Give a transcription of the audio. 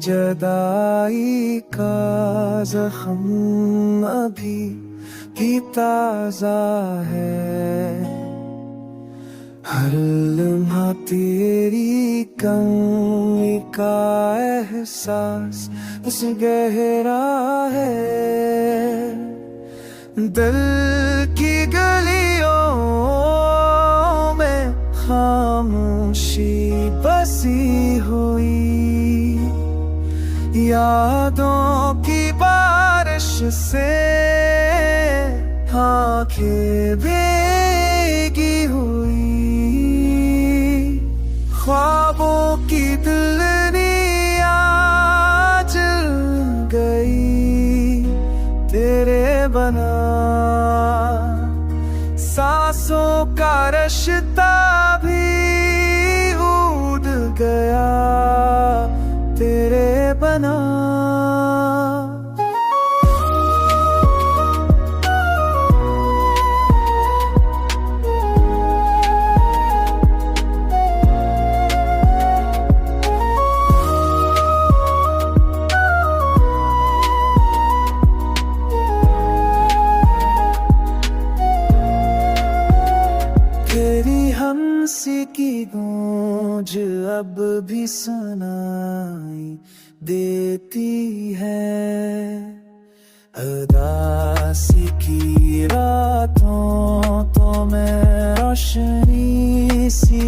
जदाई का जख्म अभी भी ताजा है। हर लम्हा तेरी कमी का एहसास बस गहरा है। दिल की गलियों में खामोशी बसी हुई, यादों की बारिश से आंखें भीगी हुई। ख्वाबों की दुल्हनिया जल गई तेरे बना। सांसों का रिश्ता भी उड़ गया तेरे बना। तेरी हंसी की गूंज अब भी सुनाई देती है। उदासी की रातों तो मैं रोशनी सी